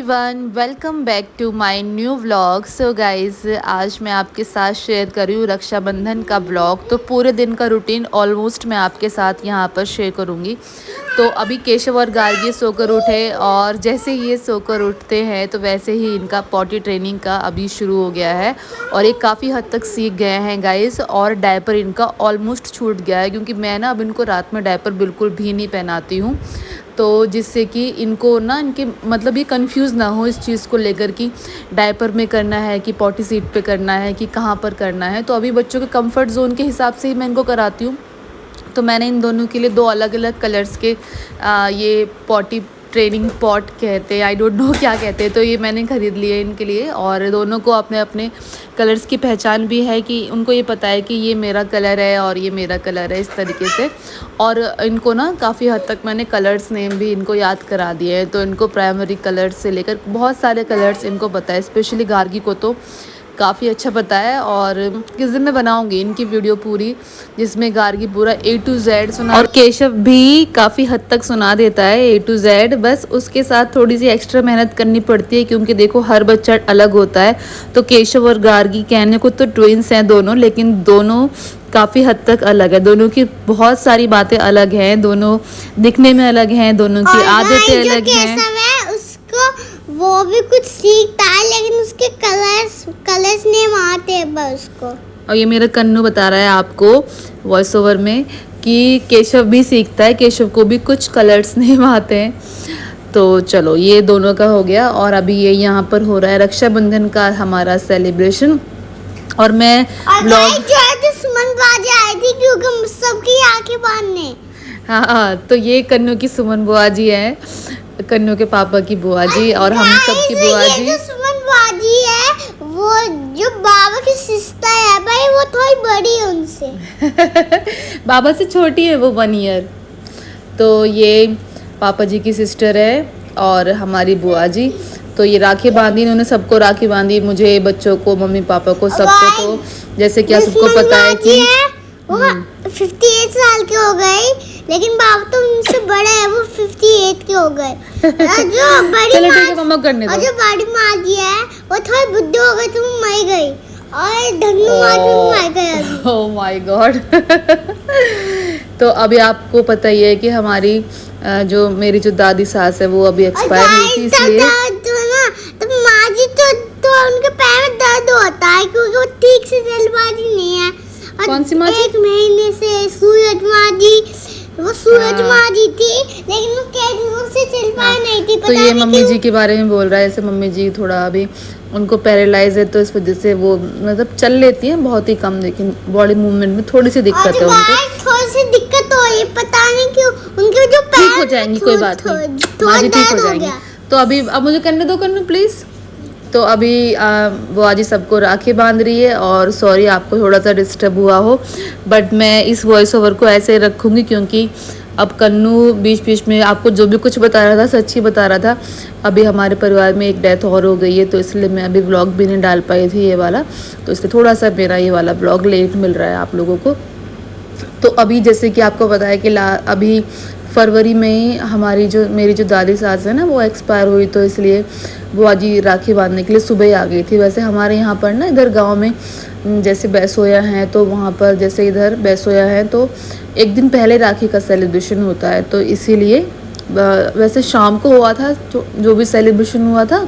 Everyone, welcome back to my new vlog. So guys, आज मैं आपके साथ शेयर कर रही हूँ रक्षाबंधन का व्लॉग। तो पूरे दिन का रूटीन ऑलमोस्ट मैं आपके साथ यहाँ पर शेयर करूँगी। तो अभी केशव और गार्गी सोकर उठे और जैसे ही ये सोकर उठते हैं तो वैसे ही इनका पॉटी ट्रेनिंग का अभी शुरू हो गया है और ये काफ़ी हद तक सीख गए हैं गाइस। और डायपर इनका ऑलमोस्ट छूट गया है क्योंकि मैं ना अब इनको रात में डायपर बिल्कुल भी नहीं पहनाती हूँ, तो जिससे कि इनको ना इनके मतलब ये कंफ्यूज ना हो इस चीज़ को लेकर कि डायपर में करना है कि पॉटी सीट पे करना है कि कहाँ पर करना है। तो अभी बच्चों के कंफर्ट जोन के हिसाब से ही मैं इनको कराती हूँ। तो मैंने इन दोनों के लिए दो अलग अलग कलर्स के ये पॉटी ट्रेनिंग पॉट कहते हैं, आई डोंट नो क्या कहते हैं, तो ये मैंने ख़रीद लिए इनके लिए। और दोनों को अपने अपने कलर्स की पहचान भी है कि उनको ये पता है कि ये मेरा कलर है और ये मेरा कलर है, इस तरीके से। और इनको ना काफ़ी हद तक मैंने कलर्स नेम भी इनको याद करा दिए हैं। तो इनको प्राइमरी कलर्स से लेकर बहुत सारे कलर्स इनको पता है, स्पेशली गार्गी को तो काफ़ी अच्छा पता है। और किस दिन मैं बनाऊंगी इनकी वीडियो पूरी जिसमें गार्गी पूरा A to Z सुना और केशव भी काफ़ी हद तक सुना देता है A to Z। बस उसके साथ थोड़ी सी एक्स्ट्रा मेहनत करनी पड़ती है क्योंकि देखो हर बच्चा अलग होता है। तो केशव और गार्गी कहने को तो ट्विंस हैं दोनों, लेकिन दोनों काफ़ी हद तक अलग है। दोनों की बहुत सारी बातें अलग हैं, दोनों दिखने में अलग हैं, दोनों की आदतें अलग हैं। वो भी कुछ सीखता है लेकिन उसके कलर्स नेम आते हैं बस उसको। और ये मेरा कन्नू बता रहा है आपको वॉइस ओवर में कि केशव भी सीखता है, केशव को भी कुछ कलर्स नेम आते हैं। तो चलो ये दोनों का हो गया। और अभी ये यहाँ पर हो रहा है रक्षाबंधन का हमारा सेलिब्रेशन। और मैं ब्लॉग सुमन बाजी आई थी क्योंकि सबकी आंखें बांधने। हाँ, तो ये कन्नू की सुमन बुआ जी है, कन्नू के पापा की बुआ जी और हम सबकी बुआ जी। ये जो सुमन बाजी है वो जो बाबा की सिस्टर है भाई, वो थोड़ी बड़ी है उनसे। बाबा से छोटी है वो 1 ईयर। तो ये पापा जी की सिस्टर है और हमारी बुआ जी। तो ये राखी बांधी, इन्होंने सबको राखी बांधी, मुझे, बच्चों को, मम्मी पापा को, सबको। तो जैसे क्या सबको पता है कि वो 58 साल के हो गए, लेकिन बाबा तो उनसे बड़े हैं, वो 58 के हो गए। जो बड़ी चलो ठीक है मम्मा करने दो। और जो बड़ी माँ जी है वो थोड़ी बुड्ढी हो गई तो वो मर गई। और धन्नू माँ जी मर गए अभी। Oh my God. तो अभी आपको पता ही है कि हमारी जो मेरी जो दादी सास है वो अभी एक्सपायर हुई थी, इसलिए तो माँ जी तो उनके पैर में दर्द होता है क्योंकि वो ठीक से जल्दबाजी नहीं है। कौन सी माँ जी? 1 महीने से सूरज माँ जी, वो सूरज माँ जी थी लेकिन वो कैसे से चल पाए नहीं थी। तो ये मम्मी जी के बारे में बोल रहा है। जैसे मम्मी जी थोड़ा अभी उनको पैरालाइज है, तो इस वजह से वो मतलब चल लेती हैं बहुत ही कम, लेकिन बॉडी मूवमेंट में थोड़ी सी दिक्कत है उनको। थोड़ी सी दिक्कत हो रही, पता नहीं क्यों उनके जो पैर ठीक हो जाएंगी, कोई बात नहीं, माँ जी ठीक हो जाएंगी। तो अभी अब मुझे करने दो कन्नू प्लीज। तो अभी बुआ जी सबको राखी बांध रही है। और सॉरी आपको थोड़ा सा डिस्टर्ब हुआ हो, बट मैं इस वॉइस ओवर को ऐसे रखूँगी क्योंकि अब कन्नू बीच बीच में आपको जो भी कुछ बता रहा था सच ही बता रहा था। अभी हमारे परिवार में एक डेथ और हो गई है, तो इसलिए मैं अभी व्लॉग भी नहीं डाल पाई थी ये वाला, तो इसलिए थोड़ा सा मेरा ये वाला व्लॉग लेट मिल रहा है आप लोगों को। तो अभी जैसे कि आपको पता है कि अभी फरवरी में हमारी जो मेरी जो दादी सास है ना वो एक्सपायर हुई, तो इसलिए बुआ जी राखी बांधने के लिए सुबह ही आ गई थी। वैसे हमारे यहाँ पर ना इधर गांव में जैसे बैसोया हैं, तो वहाँ पर जैसे इधर बैसोया हैं तो 1 दिन पहले राखी का सेलिब्रेशन होता है, तो इसीलिए वैसे शाम को हुआ था जो भी सेलिब्रेशन हुआ था।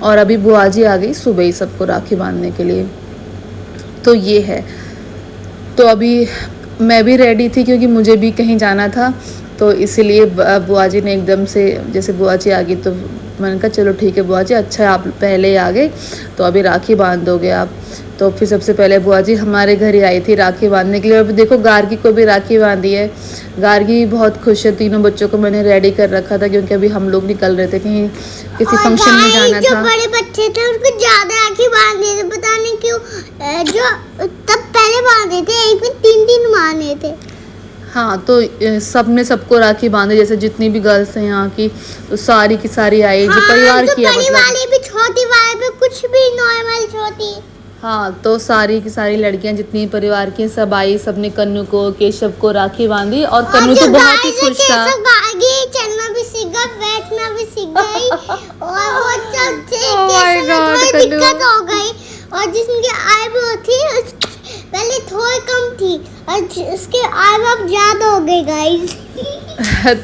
और अभी बुआ जी आ गई सुबह ही सबको राखी बांधने के लिए। तो ये है। तो अभी मैं भी रेडी थी क्योंकि मुझे भी कहीं जाना था, तो इसीलिए बुआ जी ने एकदम से जैसे बुआ जी आ गई तो मैंने कहा चलो ठीक है बुआ जी, अच्छा है आप पहले ही आ गए, तो अभी राखी बांध दोगे आप। तो फिर सबसे पहले बुआ जी हमारे घर ही आई थी राखी बांधने के लिए। अभी देखो गार्गी को भी राखी बांधी है। गार्गी बहुत खुश है। तीनों बच्चों को मैंने रेडी कर रखा था क्योंकि अभी हम लोग निकल रहे थे कहीं किसी फंक्शन में जाना था। जो बड़े बच्चे थे उनको ज्यादा राखी बांधे थे, पता नहीं क्यों। जो तब पहले बांधे थे, एक में 3 बांधे थे। हाँ, तो सब ने सबको राखी बांधे, जैसे जितनी भी गर्ल्स हैं यहाँ की, तो सारी की सारी आई। जो परिवार की है मतलब वाली भी छोटी वाली भी कुछ भी नॉर्मल छोटी। हाँ, तो सारी की सारी लड़कियां जितनी परिवार की सब आई, सबने कन्नू को, केशव को राखी बांधी। और कन्नू तो बहुत ही खुश था। चलना भी सीख गया, बैठना भी सीख गई और वो Oh my God, थोड़ी कन्नू। दिक्कत हो गई और जिसकी आईब्रो थी पहले थोड़ी कम थी और उसके आईब्रो अब ज्यादा हो गई गाइस।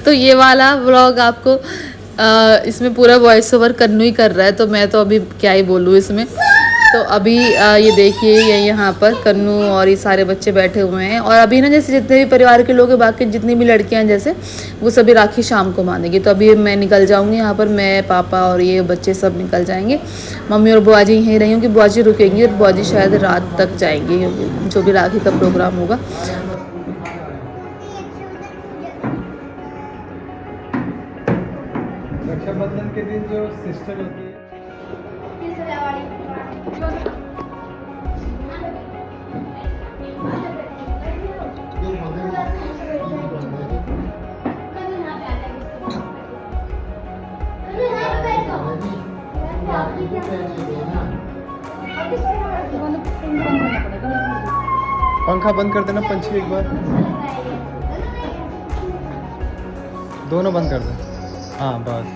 तो ये वाला व्लॉग आपको इसमें पूरा वॉइस ओवर कन्नू ही कर रहा है, तो मैं तो अभी क्या ही बोलूँ इसमें। तो अभी ये देखिए ये यहाँ पर कन्नू और ये सारे बच्चे बैठे हुए हैं, और अभी ना जैसे जितने भी परिवार के लोग हैं, बाकी जितनी भी लड़कियाँ हैं जैसे, वो सभी राखी शाम को बांधेंगी। तो अभी मैं निकल जाऊँगी यहाँ पर, मैं पापा और ये बच्चे सब निकल जाएंगे। मम्मी और बुआ जी यहीं रही हूँ कि बुआ जी रुकेंगी और बुआ जी शायद रात तक जाएंगे, क्योंकि जो भी राखी का प्रोग्राम होगा। रक्षाबंधन के दिन जो सिस्टर होती है पंखा बंद कर देना पंछी एक बार, दोनों बंद कर दे। हाँ बस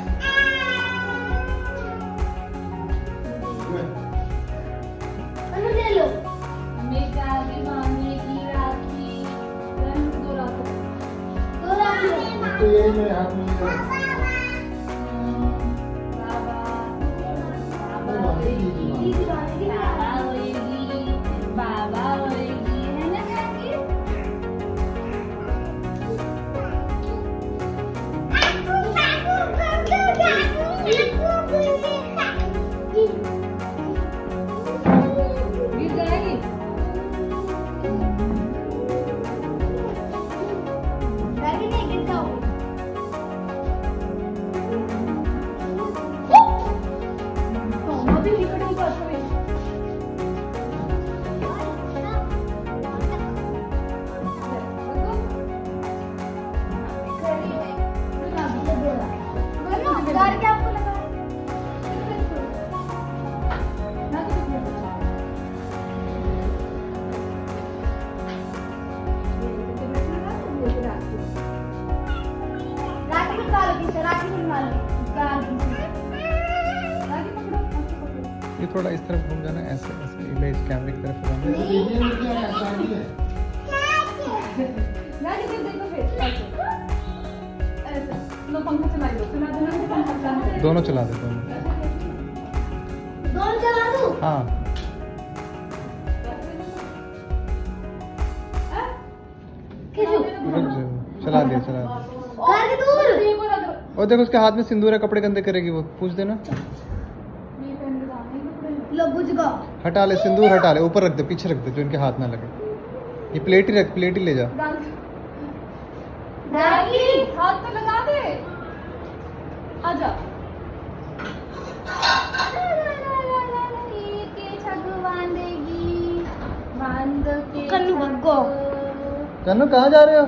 तो यही मेरे हाथ में ये थोड़ा इस तरफ घूम जाना, ऐसे ऐसे ले इस कैमरे की तरफ घूमना। दोनों चला दे, दोनों चला दूं? हाँ रुक जाओ, चला दिया चला दिया। घर के दूर। और देखो उसके हाथ में सिंदूर है, कपड़े गंदे करेगी वो, पूछ देना। लो बुझ गया। हटा ले सिंदूर, हटा ले, ऊपर रख दे, पीछे रख दे, जो इनके हाथ ना लगे। ये प्लेट ही रख, प्लेट ही ले जा। हाथ तो लगा दे, आजा। कन्नू भगो। कन्नू कहाँ जा रहे हो?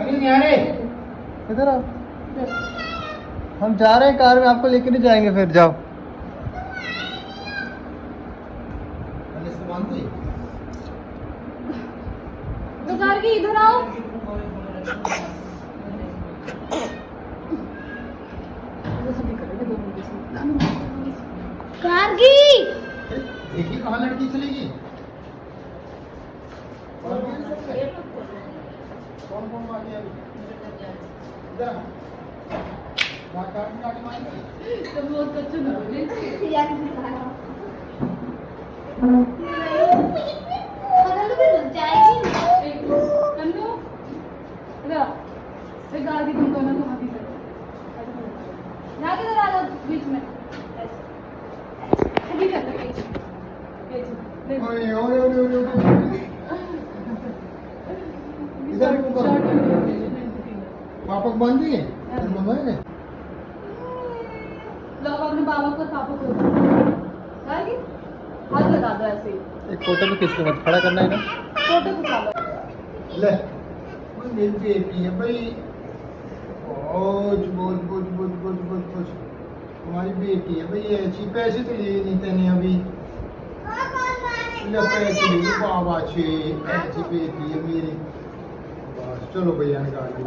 इधर आओ, हम जा रहे हैं कार में, आपको लेके नहीं जाएंगे, फिर जाओ। तो गार्गी इधर आओ। गार्गी। देखिए कहाँ लड़की चलेगी। कौन कौन बाकी है अभी? इधर आ। तो बहुत कच्चे ना बोले। कन्नू, इधर आ। एक गार्गी तुम दोनों को हाथी से। यहाँ किधर आ जाओ बीच में। बीच में, बीच में। ओए ओए ओए ओए ओए। इधर पापा को बांध दिए, मंगवाएंगे। लो अपने बाबा को पापा को गार्गी हाथ लगा दो ऐसे ही। एक फोटो भी खींच के मत, खड़ा करना है ना। फोटो खिंचा लो। ले मेरी बेटी है भाई, बोझ बोझ बोझ बोझ बोझ बोझ बोझ, हमारी बेटी है भाई। ऐसी पैसे तो लिए नहीं तेने अभी, ले पैसे लिए बाबा छे, ऐसी बेटी है मेरी। बस चलो भैया निकाल लो,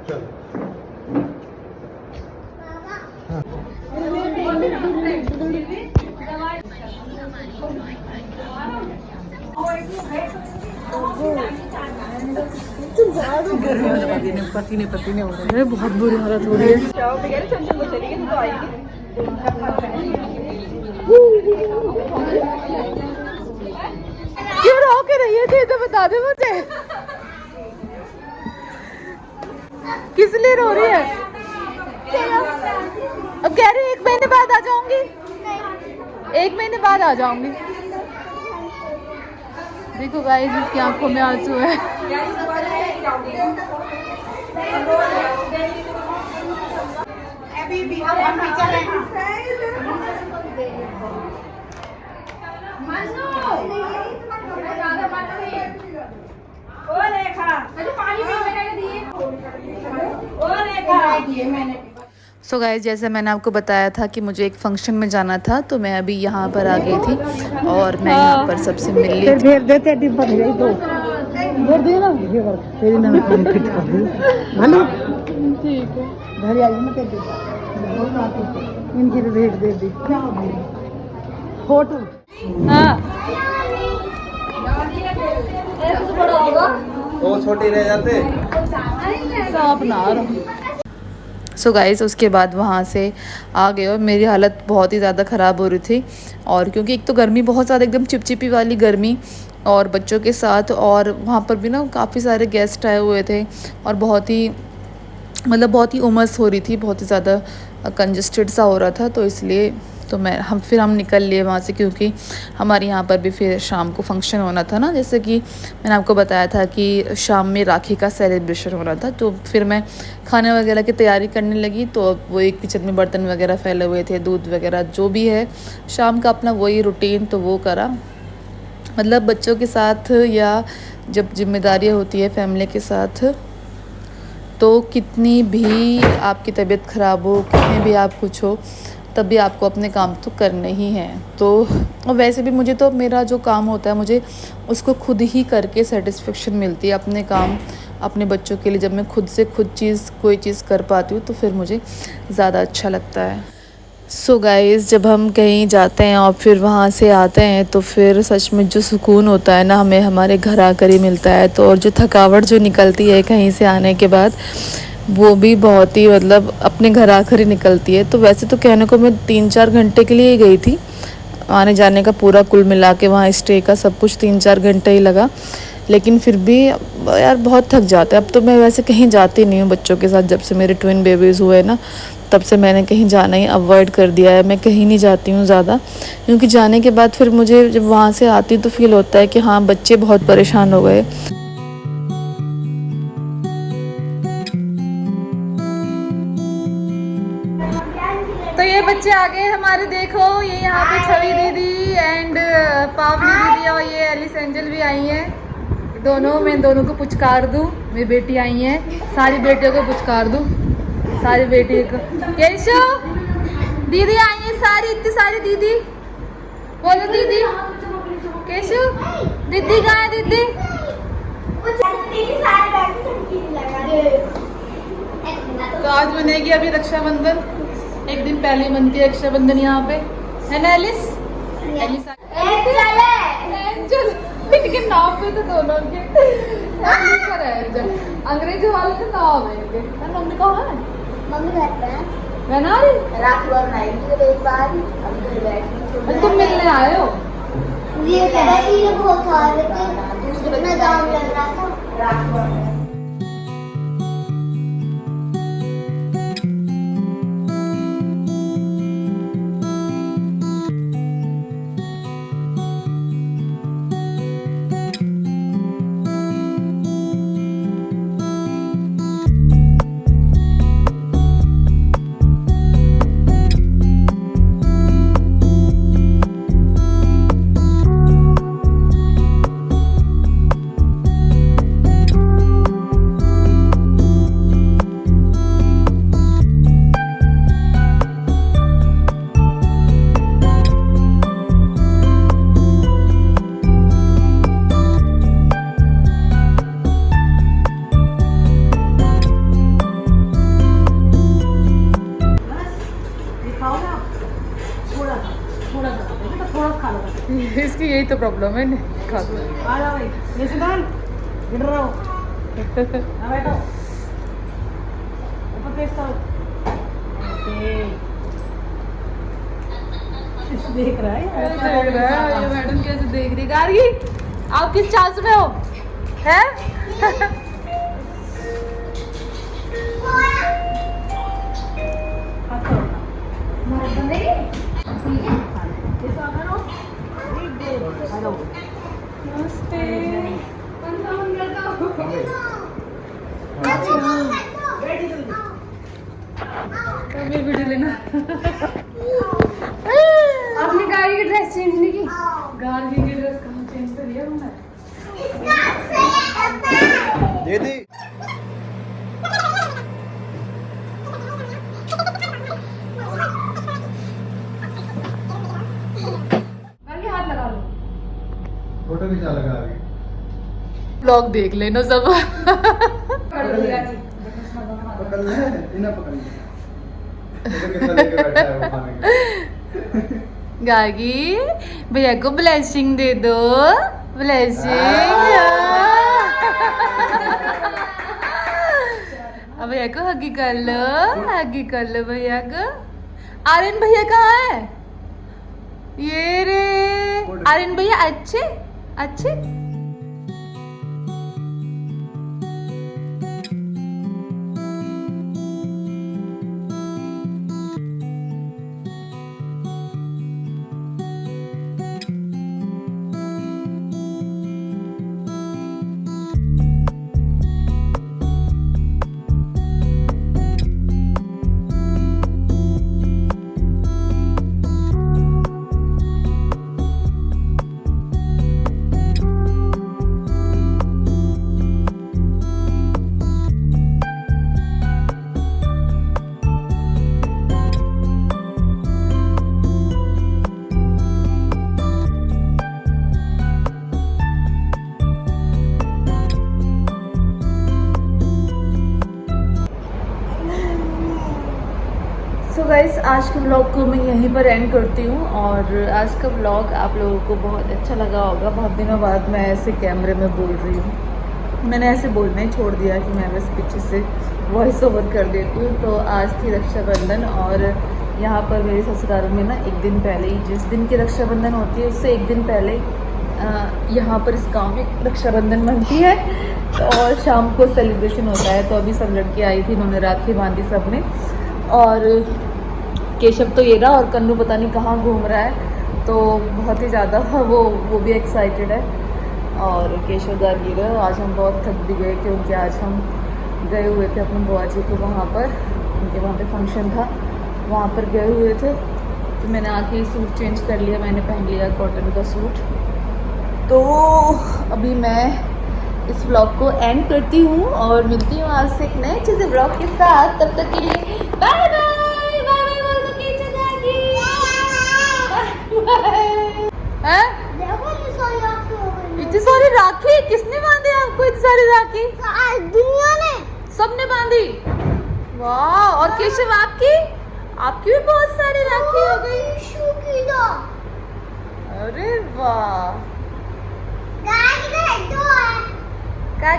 चलो पसीने पसीने हो रहे अरे बहुत बुरी हालत हो रही है। क्यों रो के रही है तो बता दे मुझे, किस लिए रो रही है? अब कह रही 1 महीने बाद आ जाऊंगी, 1 महीने बाद आ जाऊंगी। देखो गाइस इसकी आंखों में आंसू है। सो गाइस जैसे मैंने आपको बताया था कि मुझे एक फंक्शन में जाना था, तो मैं अभी यहाँ पर आ गई थी और मैं यहाँ पर सबसे मिल ली थी। भेज देते डिब्बा भेज दो, भेज दिए ना, तेरी ना काम फिट कर दी हेलो ठीक है। घर आई मैं तेरे इनकी तो भेज दे दी फोटो। हाँ वो छोटे रह जाते सांप ना सो गाइस उसके बाद वहाँ से आ गए और मेरी हालत बहुत ही ज़्यादा ख़राब हो रही थी। और क्योंकि एक तो गर्मी बहुत ज़्यादा एकदम चिपचिपी वाली गर्मी और बच्चों के साथ, और वहाँ पर भी ना काफ़ी सारे गेस्ट आए हुए थे और बहुत ही मतलब बहुत ही उमस हो रही थी, बहुत ही ज़्यादा कंजस्टेड सा हो रहा था। तो इसलिए तो हम निकल लिए वहाँ से, क्योंकि हमारे यहाँ पर भी फिर शाम को फंक्शन होना था ना, जैसे कि मैंने आपको बताया था कि शाम में राखी का सेलिब्रेशन हो रहा था। तो फिर मैं खाने वगैरह की तैयारी करने लगी, तो अब वो एक किचन में बर्तन वगैरह फैले हुए थे, दूध वगैरह जो भी है शाम का अपना वही रूटीन, तो वो करा। मतलब बच्चों के साथ या जब जिम्मेदारियाँ होती है फैमिली के साथ, तो कितनी भी आपकी तबीयत ख़राब हो, कितने भी आप कुछ हो, तभी आपको अपने काम तो करने ही हैं। तो और वैसे भी मुझे तो मेरा जो काम होता है मुझे उसको खुद ही करके सेटिस्फेक्शन मिलती है। अपने काम अपने बच्चों के लिए जब मैं खुद से कोई चीज़ कर पाती हूँ तो फिर मुझे ज़्यादा अच्छा लगता है। सो गाइस जब हम कहीं जाते हैं और फिर वहाँ से आते हैं तो फिर सच में जो सुकून होता है ना, हमें हमारे घर आकर ही मिलता है। तो और जो थकावट जो निकलती है कहीं से आने के बाद, वो भी बहुत ही मतलब अपने घर आकर ही निकलती है। तो वैसे तो कहने को मैं 3-4 घंटे के लिए ही गई थी, आने जाने का पूरा कुल मिला के वहाँ स्टे का सब कुछ 3-4 घंटे ही लगा, लेकिन फिर भी यार बहुत थक जाता है। अब तो मैं वैसे कहीं जाती नहीं हूँ बच्चों के साथ, जब से मेरे ट्विन बेबीज़ हुए ना तब से मैंने कहीं जाना ही अवॉइड कर दिया है। मैं कहीं नहीं जाती हूँ ज़्यादा, क्योंकि जाने के बाद फिर मुझे जब वहाँ से आती हूँ तो फील होता है कि हाँ बच्चे बहुत परेशान हो गए। तो ये बच्चे आ गए हमारे, देखो ये यहाँ पे छवि दीदी एंड पावनी दीदी और ये एलिस एंजल भी आई हैं दोनों। मैं दोनों को पुचकार दूँ, मेरी बेटी आई है, सारी बेटियों को पुचकार दूँ, सारी बेटी को। केशु दीदी आई है सारी, इतनी सारी दीदी, बोलो दीदी। केशु दीदी कहाँ है? दीदी तो आज बनेगी अभी रक्षाबंधन, एक दिन पहले ही बनती है रक्षाबंधन यहाँ पे, है ना एलिस? एंजल इनके नाम पे तो दोनों के एंजल, अंग्रेजी वाले के नाम है इनके। मम्मी कहाँ है? मम्मी घर पे है, बना रही राखी बनाएंगी एक बार, अब घर बैठ। तुम मिलने आए हो? ये बस ये बहुत खा रहे थे, दूसरे जाम लग रहा था। इसकी यही तो प्रॉब्लम है, खा दो। देख रहा है ये मैडम कैसे देख रही गार्गी, आप किस चांस में हो हैं? नमस्ते। वीडियो लेना। आपने गाड़ी की ड्रेस चेंज नहीं की? गाड़ी की ड्रेस कहाँ चेंज करी है हमने? दीदी गाड़ी हाथ लगा लो। फोटो खिंचा लगा अभी। ब्लॉग देख लेना सब। पकड़ ले इन्हें पकड़ ले। फोटो कैसा लेके बैठा है वो खाने के। गागी भैया को ब्लेसिंग दे दो, ब्लेसिंग। अब भैया को हगी कर लो, हगी कर लो भैया को। आर्यन भैया कहाँ है? ये रे आर्यन भैया अच्छे अच्छे। सो गाइस आज के ब्लॉग को मैं यहीं पर एंड करती हूँ। और आज का ब्लॉग आप लोगों को बहुत अच्छा लगा होगा। बहुत दिनों बाद मैं ऐसे कैमरे में बोल रही हूँ। मैंने ऐसे बोलना ही छोड़ दिया कि मैं बस पीछे से वॉइस ओवर कर देती हूँ। तो आज थी रक्षाबंधन और यहाँ पर मेरे ससुराल में ना एक दिन पहले ही, जिस दिन की रक्षाबंधन होती है उससे एक दिन पहले यहाँ पर इस गाँव में रक्षाबंधन बनती है और शाम को सेलिब्रेशन होता है। तो अभी सब लड़की आई थी, उन्होंने राखी बांधी सब ने। और केशव तो ये रहा और कन्नू पता नहीं कहाँ घूम रहा है। तो बहुत ही ज़्यादा वो भी एक्साइटेड है। और केशव गार्गी रहा। आज हम बहुत थक भी गए क्योंकि आज हम गए हुए थे अपने बुआ जी को वहाँ पर, उनके वहाँ पे फंक्शन था, वहाँ पर गए हुए थे। तो मैंने आके सूट चेंज कर लिया, मैंने पहन लिया कॉटन का सूट। तो अभी मैं इस ब्लॉग को एंड करती हूँ और मिलती हूँ आज से एक नए अच्छे से ब्लॉग के साथ। तब तक के लिए बाय बाय। बाय बाय बोल दो केशव गार्गी। हैं? इतनी सारी राखी किसने बांधी आपको? इतनी सारी राखी दुनिया ने सबने बांधी। वाह। और केशव आपकी भी बहुत सारी राखी हो गई। अरे वाह। गाय इधर दो है। क्या